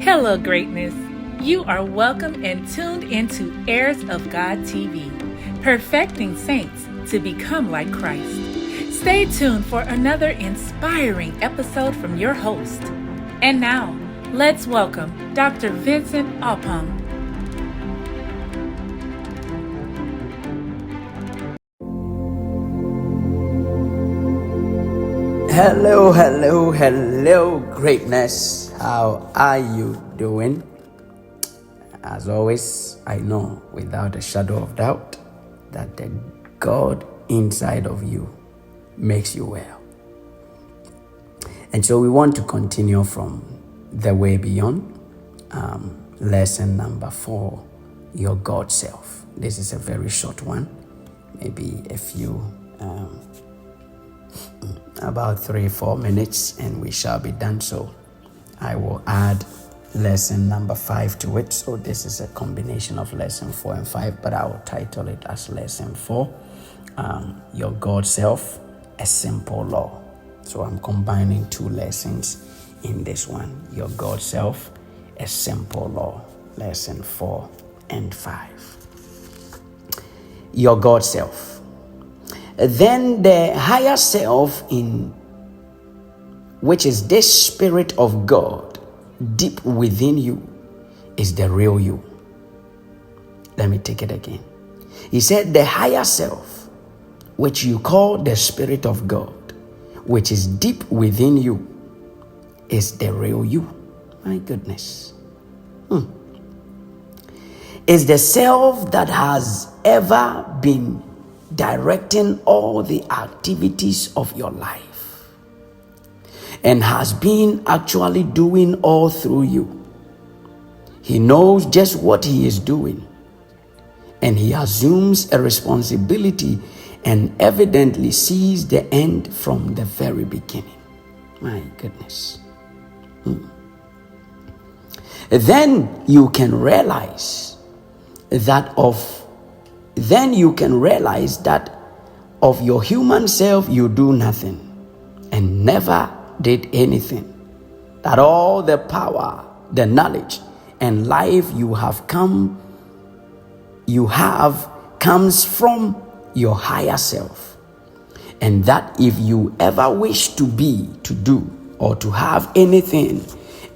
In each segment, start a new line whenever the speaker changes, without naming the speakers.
Hello, greatness. You are welcome and tuned into Heirs of God TV, perfecting saints to become like Christ. Stay tuned for another inspiring episode from your host. And now, let's welcome Dr. Vincent Oppong.
Hello, greatness. How are you doing? As always, I know without a shadow of doubt that the God inside of you makes you well. And so we want to continue from the way beyond. Lesson number 4, your God self. This is a very short one, maybe a few about 3-4 minutes, and we shall be done. So I will add lesson number 5 to it. So this is a combination of lesson 4 and 5, but I will title it as lesson 4, your God self, a simple law. So I'm combining 2 lessons in this one, your God self, a simple law, lesson 4 and 5. Your God self. Then the higher self, in which is this Spirit of God deep within you, is the real you. Let me take it again. He said the higher self, which you call the Spirit of God, which is deep within you, is the real you. My goodness. Is the self that has ever been directing all the activities of your life and has been actually doing all through you. He knows just what he is doing, and he assumes a responsibility and evidently sees the end from the very beginning. My goodness. Then you can realize that of your human self you do nothing and never did anything. That all the power, the knowledge, and life you have comes from your higher self. And that if you ever wish to be, to do, or to have anything,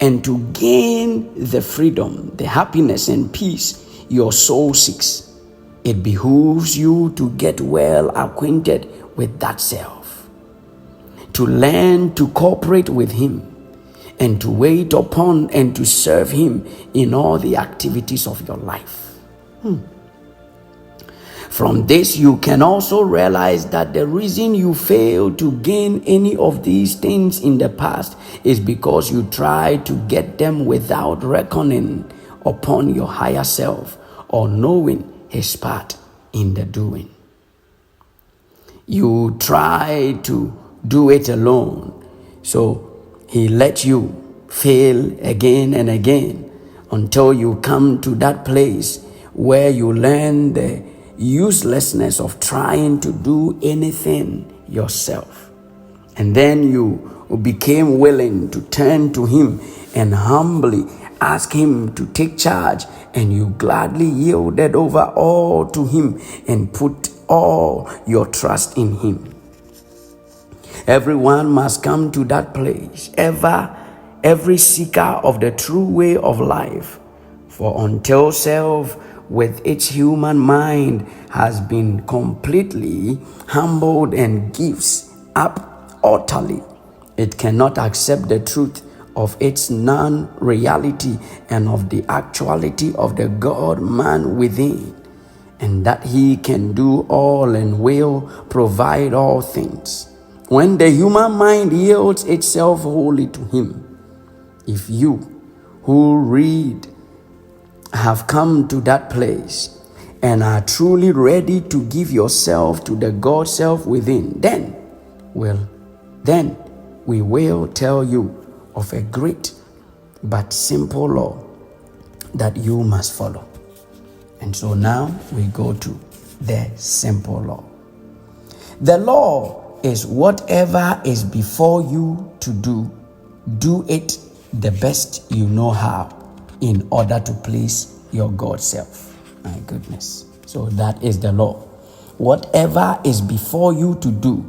and to gain the freedom, the happiness and peace your soul seeks, it behooves you to get well acquainted with that self, to learn to cooperate with him, and to wait upon and to serve him in all the activities of your life. From this, you can also realize that the reason you failed to gain any of these things in the past is because you tried to get them without reckoning upon your higher self or knowing his part in the doing. You try to do it alone, so he let you fail again and again until you come to that place where you learn the uselessness of trying to do anything yourself. And then you became willing to turn to him and humbly ask him to take charge, and you gladly yielded over all to him and put all your trust in him. Everyone must come to that place, every seeker of the true way of life. For until self with its human mind has been completely humbled and gives up utterly, it cannot accept the truth of its non-reality and of the actuality of the God-man within, and that he can do all and will provide all things. When the human mind yields itself wholly to him, if you who read have come to that place and are truly ready to give yourself to the God self within, then we will tell you of a great but simple law that you must follow. And so now we go to the simple law. The law is whatever is before you to do, do it the best you know how in order to please your God self. My goodness. So that is the law. Whatever is before you to do,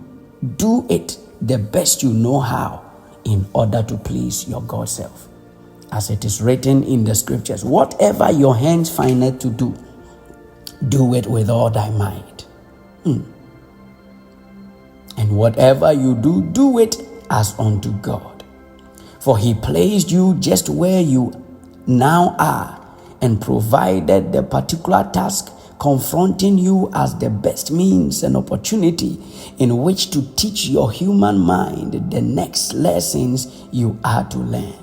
do it the best you know how in order to please your God self. As it is written in the scriptures, whatever your hands find it to do, do it with all thy might. And whatever you do, do it as unto God. For he placed you just where you now are and provided the particular task confronting you as the best means and opportunity in which to teach your human mind the next lessons you are to learn,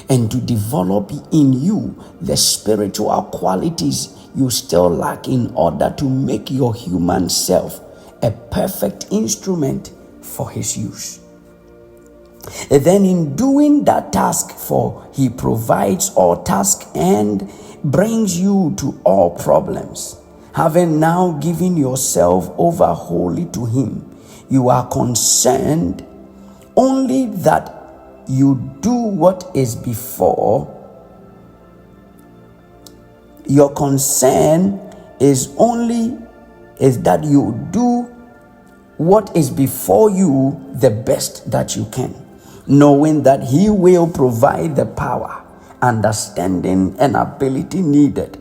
and to develop in you the spiritual qualities you still lack in order to make your human self a perfect instrument for his use. And then in doing that task, for he provides all tasks and brings you to all problems, having now given yourself over wholly to him, you are concerned only that you do what is before. Your concern is that you do what is before you the best that you can, knowing that he will provide the power, understanding, and ability needed,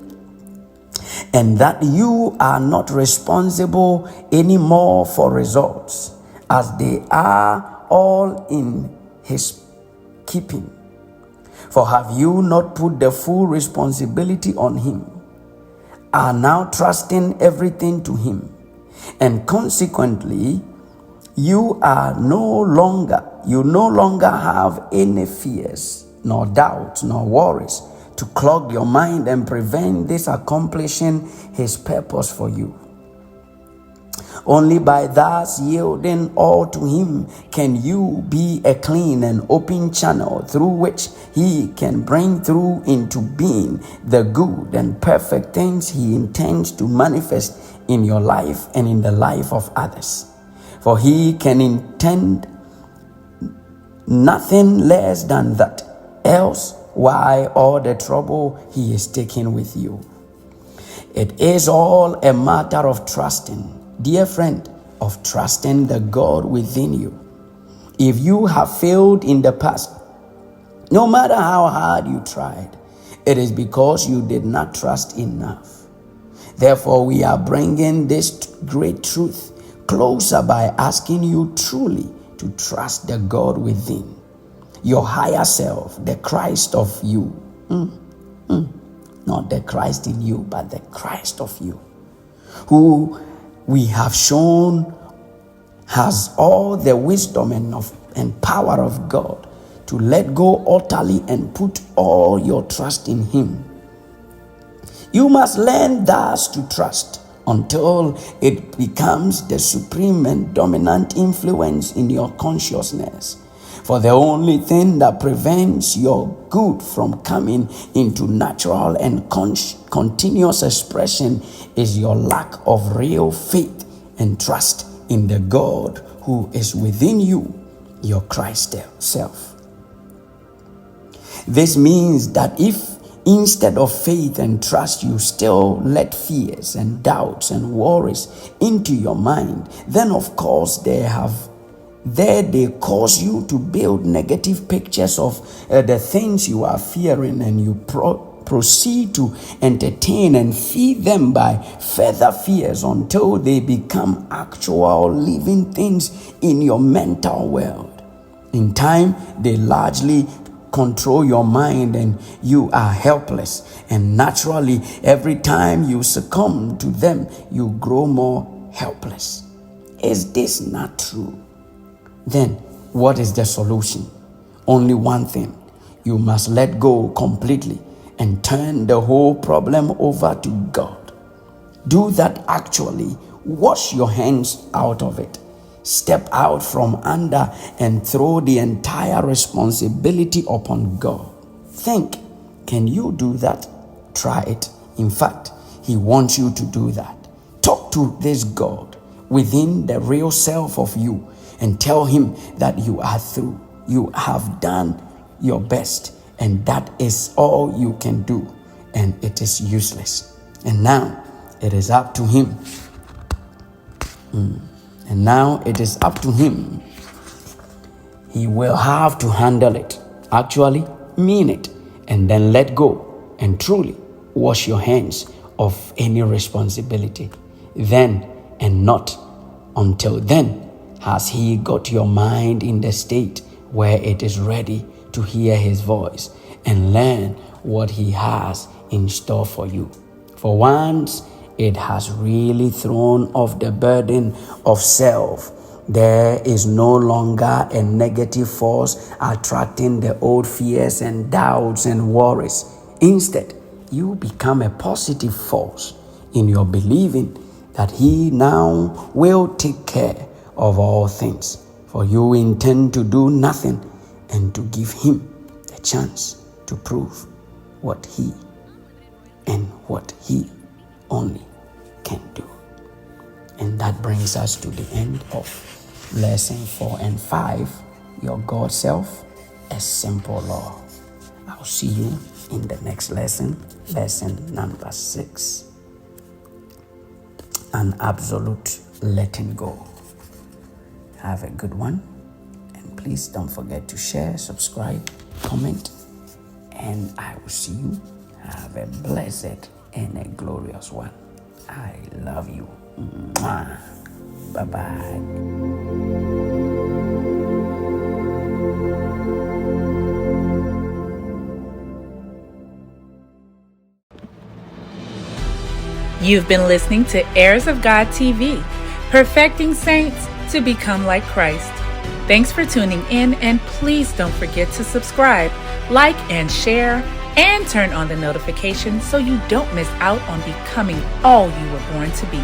and that you are not responsible anymore for results, as they are all in his keeping. For have you not put the full responsibility on him, are now trusting everything to him, and consequently you no longer have any fears, nor doubts, nor worries to clog your mind and prevent this accomplishing his purpose for you. Only by thus yielding all to him can you be a clean and open channel through which he can bring through into being the good and perfect things he intends to manifest in your life and in the life of others. For he can intend nothing less than that, else why all the trouble he is taking with you? It is all a matter of trusting, dear friend, of trusting the God within you. If you have failed in the past, no matter how hard you tried, it is because you did not trust enough. Therefore, we are bringing this great truth closer by asking you truly to trust the God within, your higher self, the Christ of you. Not the Christ in you, but the Christ of you, who we have shown has all the wisdom and power of God to let go utterly and put all your trust in him. You must learn thus to trust until it becomes the supreme and dominant influence in your consciousness. For the only thing that prevents your good from coming into natural and continuous expression is your lack of real faith and trust in the God who is within you, your Christ self. This means that if instead of faith and trust you still let fears and doubts and worries into your mind, then of course they cause you to build negative pictures of the things you are fearing, and you proceed to entertain and feed them by further fears until they become actual living things in your mental world. In time, they largely control your mind and you are helpless. And naturally, every time you succumb to them, you grow more helpless. Is this not true? Then what is the solution? Only one thing. You must let go completely and turn the whole problem over to God. Do that actually. Wash your hands out of it. Step out from under and throw the entire responsibility upon God. Think, can you do that? Try it. In fact, he wants you to do that. Talk to this God within the real self of you and tell him that you are through. You have done your best And that is all you can do, and it is useless. And now it is up to him. And now it is up to him. He will have to handle it. Actually, mean it, and then let go and truly wash your hands of any responsibility. Then and not until then has he got your mind in the state where it is ready to hear his voice and learn what he has in store for you. For once it has really thrown off the burden of self, there is no longer a negative force attracting the old fears and doubts and worries. Instead, you become a positive force in your believing that he now will take care of all things. For you intend to do nothing and to give him the chance to prove what he and what he only can do. And that brings us to the end of lesson 4 and 5, your God self, a simple law. I'll see you in the next lesson, lesson number 6, an absolute letting go. Have a good one, and please don't forget to share, subscribe, comment, and I will see you. Have a blessed and a glorious one. I love you. Mwah. Bye-bye.
You've been listening to Heirs of God TV, perfecting saints to become like Christ. Thanks for tuning in, and please don't forget to subscribe, like, and share, and turn on the notifications so you don't miss out on becoming all you were born to be.